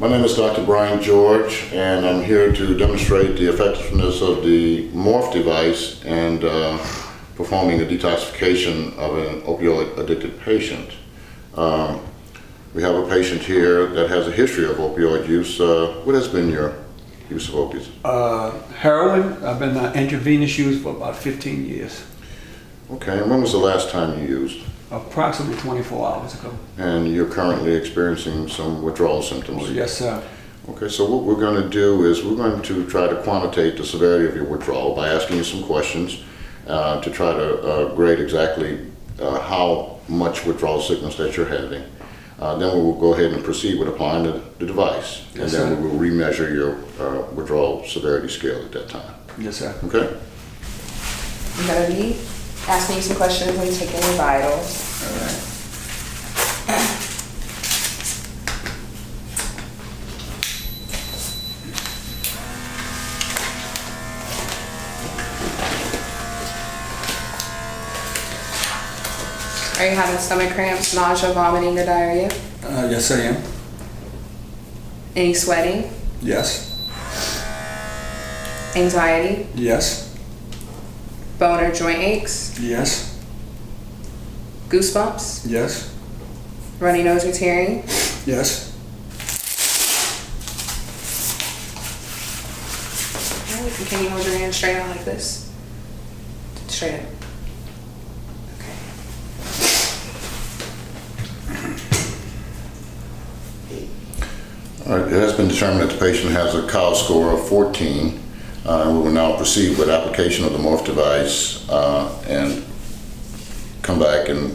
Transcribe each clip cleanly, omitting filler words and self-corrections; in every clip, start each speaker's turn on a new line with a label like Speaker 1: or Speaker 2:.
Speaker 1: My name is Dr. Brian George, and I'm here to demonstrate the effectiveness of the Morph device and performing a detoxification of an opioid-addicted patient. We have a patient here that has a history of opioid use. What has been your use of opiates?
Speaker 2: Heroin. I've been intravenous use for about 15 years.
Speaker 1: Okay, and when was the last time you used?
Speaker 2: Approximately 24 hours ago.
Speaker 1: And you're currently experiencing some withdrawal symptoms?
Speaker 2: Oh, yes, sir.
Speaker 1: Okay, so what we're going to do is we're going to try to quantitate the severity of your withdrawal by asking you some questions to try to grade exactly how much withdrawal sickness that you're having. Then we will go ahead and proceed with applying the device.
Speaker 2: Yes,
Speaker 1: and then
Speaker 2: sir.
Speaker 1: we will remeasure your withdrawal severity scale at that time.
Speaker 2: Yes, sir.
Speaker 1: Okay?
Speaker 3: I'm going to be asking you some questions and taking your vitals.
Speaker 2: All right.
Speaker 3: Are you having stomach cramps, nausea, vomiting, or diarrhea?
Speaker 2: Yes, I am.
Speaker 3: Any sweating?
Speaker 2: Yes.
Speaker 3: Anxiety?
Speaker 2: Yes.
Speaker 3: Bone or joint aches?
Speaker 2: Yes.
Speaker 3: Goosebumps?
Speaker 2: Yes.
Speaker 3: Runny nose or tearing?
Speaker 2: Yes.
Speaker 3: Alright, can you hold your hand straight out like this? Straight up. Okay.
Speaker 1: All right, it has been determined that the patient has a COW score of 14. And we will now proceed with application of the Morph device and come back and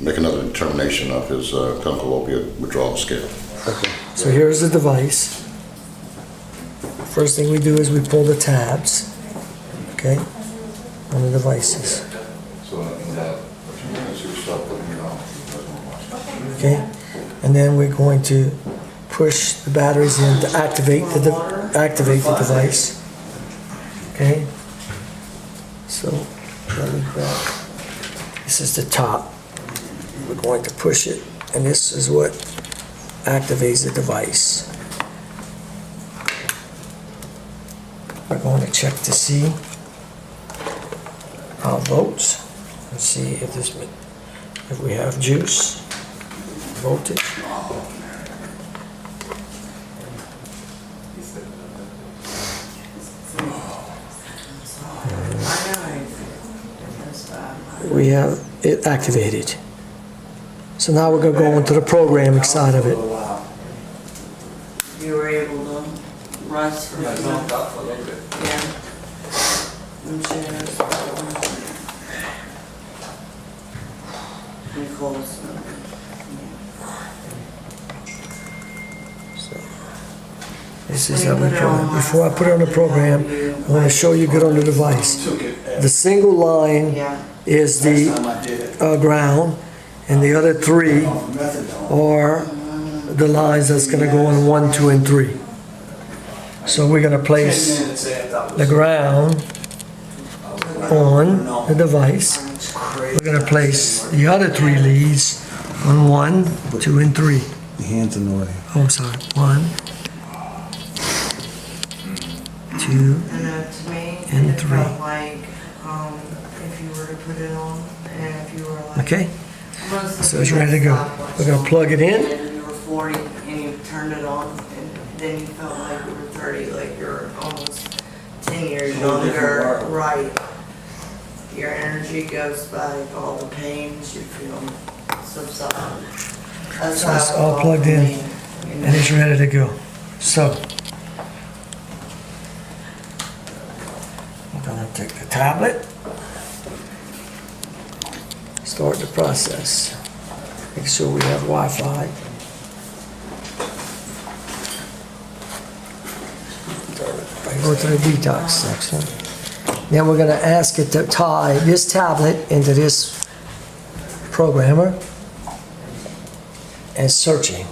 Speaker 1: make another determination of his clinical opiate withdrawal scale.
Speaker 4: Okay. So here's the device. First thing we do is we pull the tabs, okay, on the devices. Okay, and then we're going to push the batteries in to activate the device. Okay. So let me grab. This is the top. We're going to push it, and this is what activates the device. We're going to check to see our votes and see if we have juice, voltage. We have it activated. So now we're going to go into the programming side of it.
Speaker 5: You were able to rest for a few minutes? Yeah. I'm sure there's Nicole's.
Speaker 4: This is how we program. Before I put it on the program, I want to show you good on the device. The single line
Speaker 5: Yeah.
Speaker 4: is the ground, and the other three are the lines that's going to go in 1, 2, and 3. So we're going to place the ground on the device. We're going to place the other 3 leads on 1, 2, and 3.
Speaker 6: Your hands are naughty.
Speaker 4: Oh, I'm sorry. 1, 2,
Speaker 5: And to me,
Speaker 4: And
Speaker 5: it
Speaker 4: 3.
Speaker 5: felt like, if you were to put it on, and if you were like.
Speaker 4: okay?
Speaker 5: most of
Speaker 4: So
Speaker 5: the
Speaker 4: it's ready to go.
Speaker 5: stopwatch,
Speaker 4: We're gonna plug it in.
Speaker 5: And you were 40 and you turned it on, and then you felt like you were 30, like you're almost 10 years younger, right? Your energy goes back, all the pains you feel subside. That's
Speaker 4: So it's
Speaker 5: how it
Speaker 4: all
Speaker 5: felt
Speaker 4: plugged
Speaker 5: to
Speaker 4: in,
Speaker 5: me, you know?
Speaker 4: and it's ready to go. So, I'm gonna take the tablet, start the process. Make sure we have Wi-Fi. I go to the detox section. Then we're gonna ask it to tie this tablet into this programmer and searching.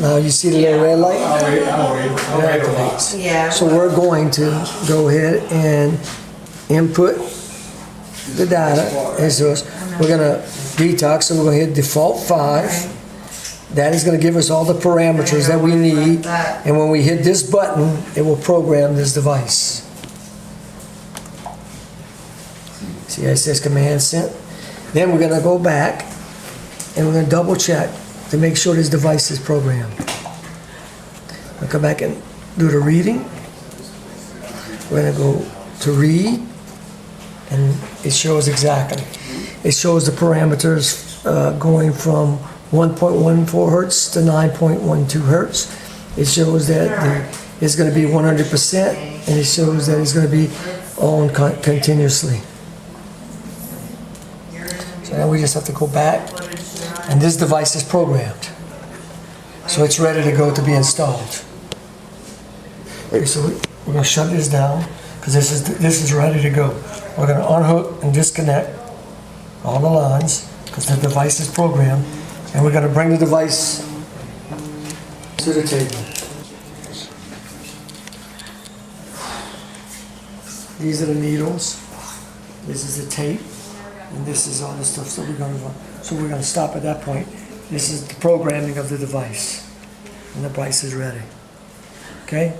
Speaker 4: Now you see the little red light? It activates.
Speaker 5: Yeah.
Speaker 4: So we're going to go ahead and input the data into us. We're gonna detox, so we're gonna hit default 5. That is gonna give us all the parameters that we need, and when we hit this button, it will program this device. See, it says command sent. Then we're gonna go back, and we're gonna double check to make sure this device is programmed. I'll come back and do the reading. We're gonna go to read, and it shows exactly. It shows the parameters going from 1.14 hertz to 9.12 hertz. It shows that it's going to be 100%, and it shows that it's going to be on continuously. So now we just have to go back, and this device is programmed. So it's ready to go to be installed. Okay, so we're going to shut this down, because this is ready to go. We're going to unhook and disconnect all the lines, because the device is programmed, and we're going to bring the device to the table. These are the needles, this is the tape, and this is all the stuff. So we're going to stop at that point. This is the programming of the device, and the device is ready. Okay?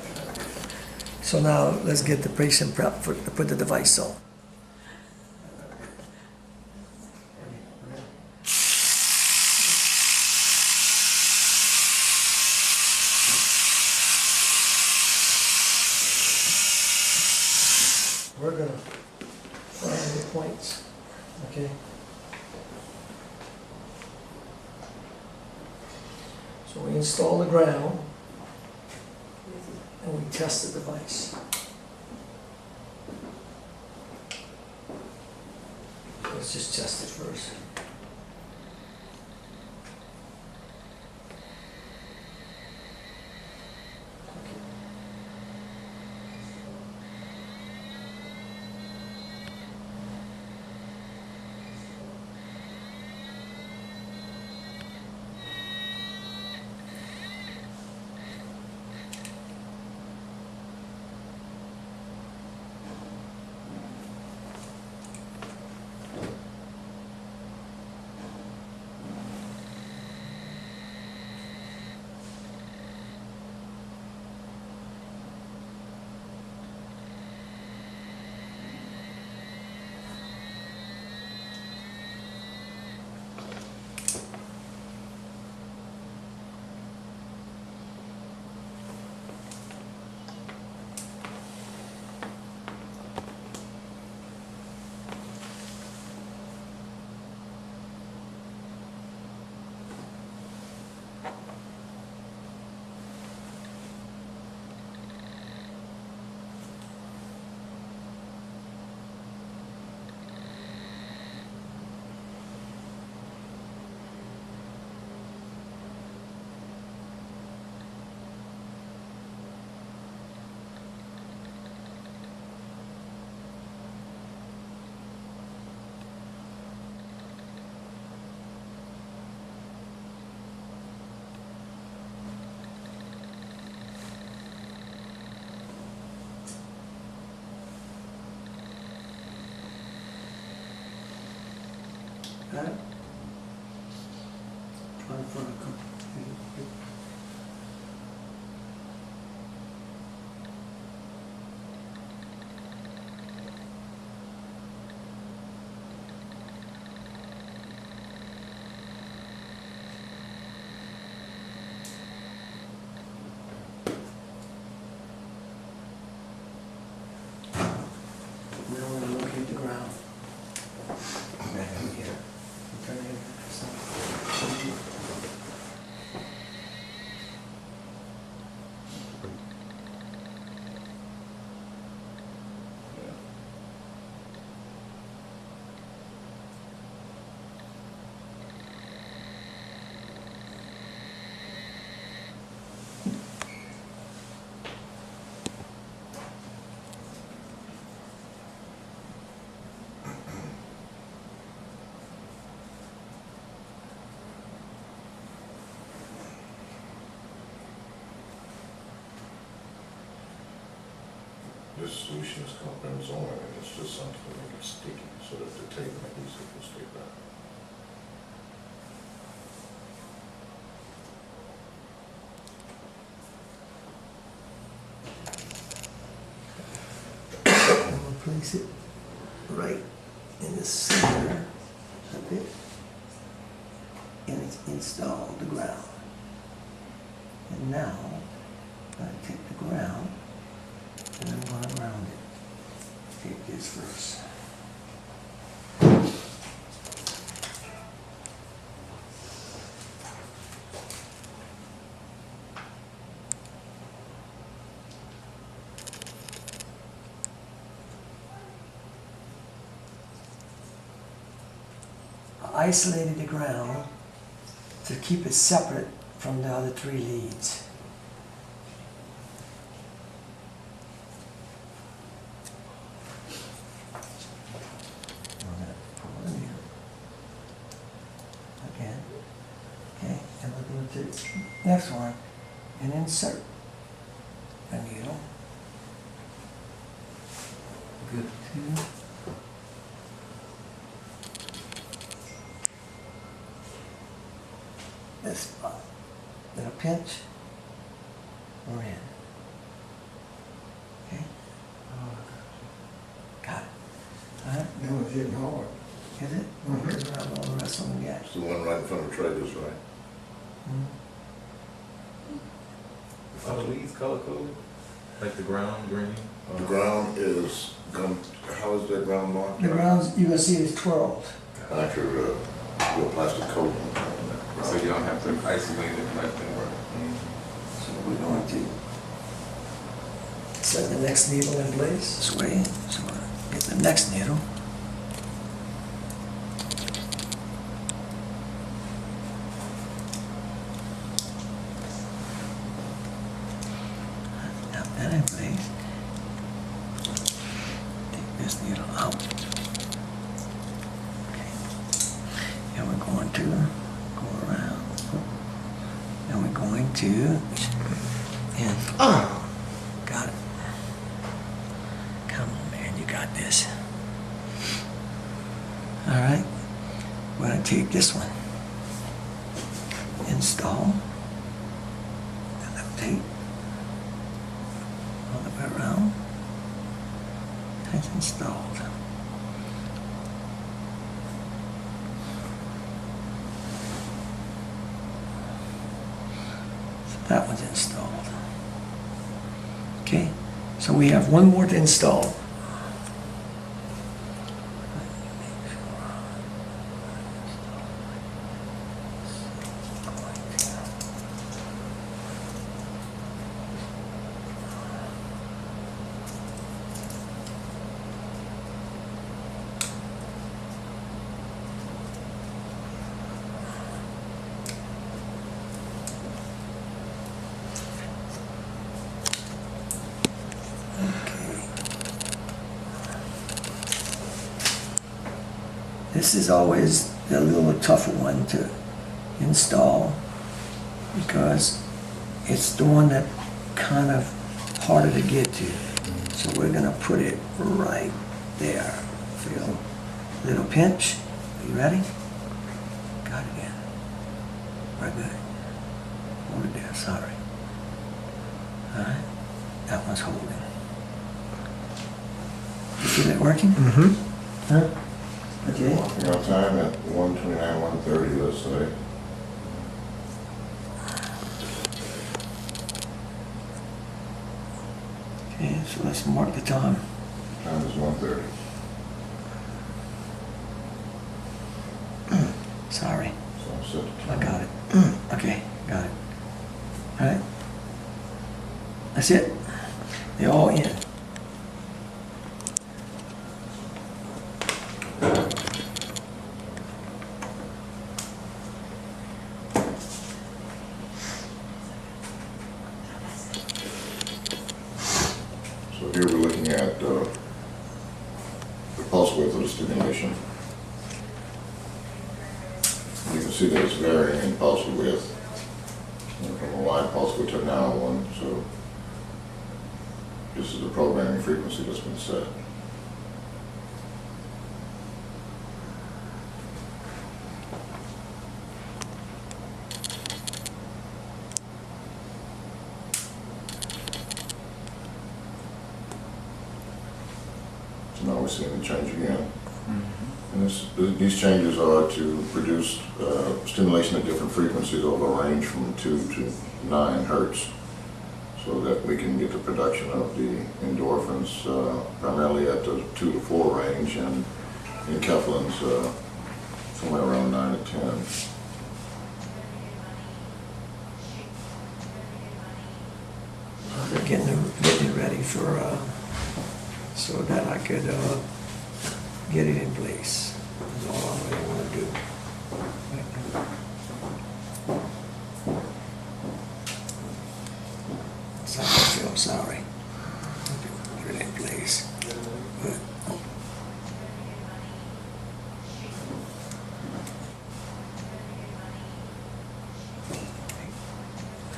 Speaker 4: So now let's get the patient prep to put the device on. We're going to find the points, okay? So we install the ground, and we test the device. Let's just test it first. Got it? Try to find a couple. We don't want to locate the ground.
Speaker 1: This solution is called benzoin, and it's just something to make it sticky so that the tape adhesive will stick back.
Speaker 4: place it right in the center of it, and it's installed the ground. And now, I'm gonna take the ground, and I'm gonna round it. Take this first. I isolated the ground to keep it separate from the other 3 leads. I'm gonna pull it in here. Again. Okay, and we're going to the next one and insert a needle. Good. 2. This spot. Little pinch. We're in. Okay? Got it. Alright?
Speaker 6: That was hitting hard.
Speaker 4: Is it? Because we're not going to wrestle them yet.
Speaker 1: It's the one right in front of Traeger's, right?
Speaker 7: Are the leaves color coded? Like the ground green?
Speaker 1: The ground is, how is that ground marked?
Speaker 4: The grounds, you can see it's twirled.
Speaker 1: Actually, real plastic coating.
Speaker 7: So you don't have to isolate it like that.
Speaker 4: So we're going to set the next needle in place this way. So we'll get the next needle. Now that in place. Take this needle out. Okay. And we're going to go around. And we're going to, and got it. Come on, man, you got this. All right, we're gonna take this one, install, and then tape all the way around. It's installed. That one's installed. Okay, so we have one more to install. This is always a little tougher one to install because it's the one that kind of harder to get to. So we're gonna put it right there. Feel little pinch. Are you ready? Got it in. Very good. Hold it there, sorry. Alright, that one's holding. You feel it working? Mm-hmm. Huh? Okay.
Speaker 1: Marking our time at 1:29, 1:30, let's say.
Speaker 4: Okay, so let's mark the time.
Speaker 1: Time is 1:30.
Speaker 4: Sorry,
Speaker 1: So I'll set the
Speaker 4: I
Speaker 1: time.
Speaker 4: got it. Okay, got it. All right. That's it. They're all in.
Speaker 1: So here we're looking at the pulse width of the stimulation. You can see that it's varying in pulse width from a wide pulse width to a narrow one. So this is the programming frequency that's been set. So So now we're seeing the change again. And these changes are to produce stimulation at different frequencies over a range from 2 to 9 hertz, so that we can get the production of the endorphins primarily at the 2 to 4 range, and enkephalins somewhere around 9 to 10.
Speaker 4: Getting it ready for, so that I could get it in place. That's all I really want to do. So I feel sorry. Get it in place. But,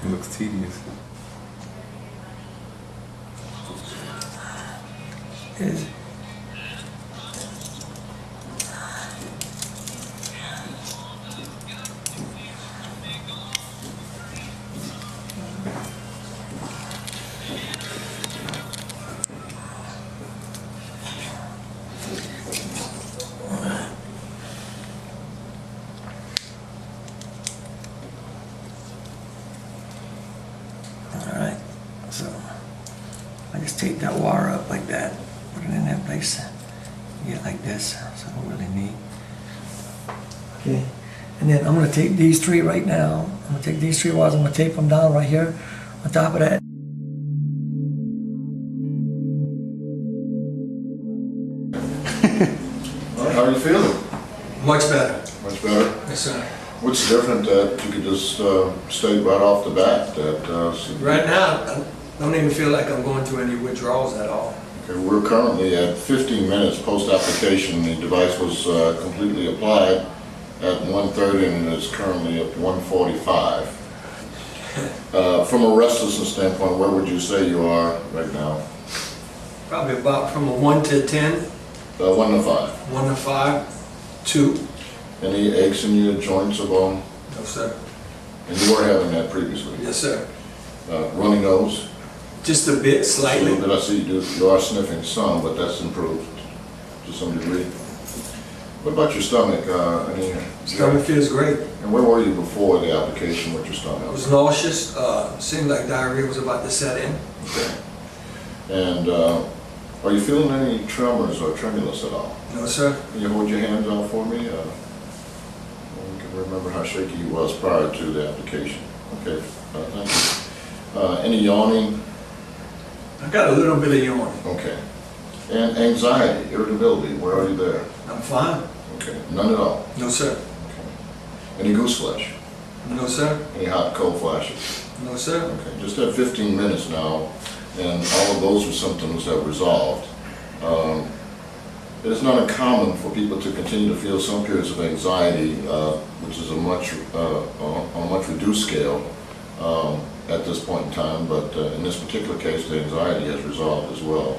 Speaker 7: It looks tedious.
Speaker 4: is all right. So I just take that wire up like that. Put it in that place, get like this, so I don't really need. Okay, and then I'm gonna take these 3 right now. I'm gonna take these 3 wires, I'm gonna tape them down right here on top of that.
Speaker 1: How are you feeling?
Speaker 2: Much better.
Speaker 1: Much better?
Speaker 2: Yes, sir.
Speaker 1: What's different that you could just state right off the bat that...
Speaker 2: Right now, I don't even feel like I'm going through any withdrawals at all.
Speaker 1: Okay, we're currently at 15 minutes post-application. The device was completely applied at 1:30 and it's currently at 1:45. From a restlessness standpoint, where would you say you are right now?
Speaker 2: Probably about from a 1 to 10,
Speaker 1: 1 to 5.
Speaker 2: 1 to 5, 2.
Speaker 1: Any aches in your joints or bone?
Speaker 2: No, sir.
Speaker 1: And you were having that previously?
Speaker 2: Yes, sir.
Speaker 1: Runny nose?
Speaker 2: Just a bit, slightly.
Speaker 1: Did I see you are sniffing some, but that's improved to some degree. What about your stomach?
Speaker 2: Stomach feels great.
Speaker 1: And where were you before the application with your
Speaker 2: I
Speaker 1: stomach?
Speaker 2: was nauseous. Seemed like diarrhea was about to set in.
Speaker 1: Okay. And are you feeling any tremors or tremulous at all?
Speaker 2: No, sir.
Speaker 1: Can you hold your hands out for me? I can remember how shaky he was prior to the application. Okay, thank you. Any yawning?
Speaker 2: I got a little bit of yawning.
Speaker 1: Okay. And anxiety, irritability, where are you there?
Speaker 2: I'm fine.
Speaker 1: Okay, none at all.
Speaker 2: No, sir.
Speaker 1: Okay. Any goose flesh?
Speaker 2: No, sir.
Speaker 1: Any hot, cold flashes?
Speaker 2: No, sir.
Speaker 1: Okay, just at 15 minutes now, and all of those symptoms have resolved. It is not uncommon for people to continue to feel some periods of anxiety, which is on a much reduced scale at this point in time, but in this particular case, the anxiety has resolved as well.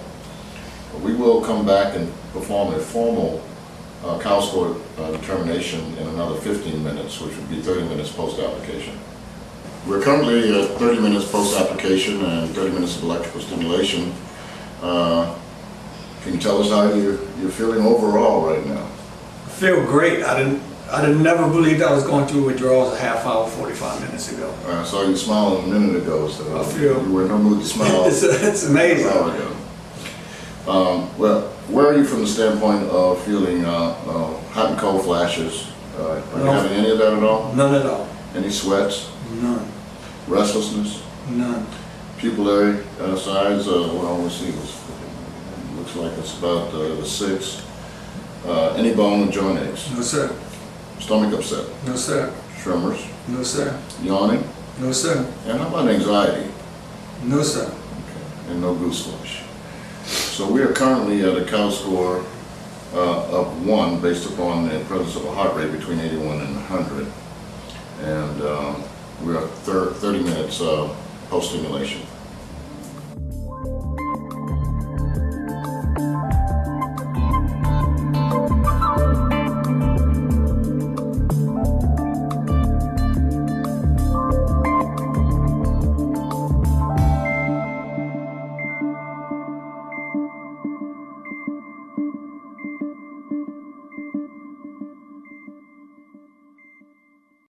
Speaker 1: We will come back and perform a formal COW score determination in another 15 minutes, which would be 30 minutes post-application. We're currently at 30 minutes post-application and 30 minutes of electrical stimulation. Can you tell us how you're feeling overall right now?
Speaker 2: I feel great. I never believed I was going through withdrawals a half hour, 45 minutes ago.
Speaker 1: I saw you smiling a minute ago, so
Speaker 2: I feel
Speaker 1: you were in no mood to smile.
Speaker 2: it's amazing.
Speaker 1: An hour ago. Well, where are you from the standpoint of feeling hot and cold flashes? Are you
Speaker 2: No.
Speaker 1: having any of that at all?
Speaker 2: None at all.
Speaker 1: Any sweats?
Speaker 2: None.
Speaker 1: Restlessness?
Speaker 2: None.
Speaker 1: Pupillary size? Well, let's see. Looks like it's about the 6. Any bone and joint aches?
Speaker 2: No, sir.
Speaker 1: Stomach upset?
Speaker 2: No, sir.
Speaker 1: Tremors?
Speaker 2: No, sir.
Speaker 1: Yawning?
Speaker 2: No, sir.
Speaker 1: And how about anxiety?
Speaker 2: No, sir.
Speaker 1: Okay. And no goose flesh. So we are currently at a COW score of 1 based upon the presence of a heart rate between 81 and 100. And we are 30 minutes post-stimulation.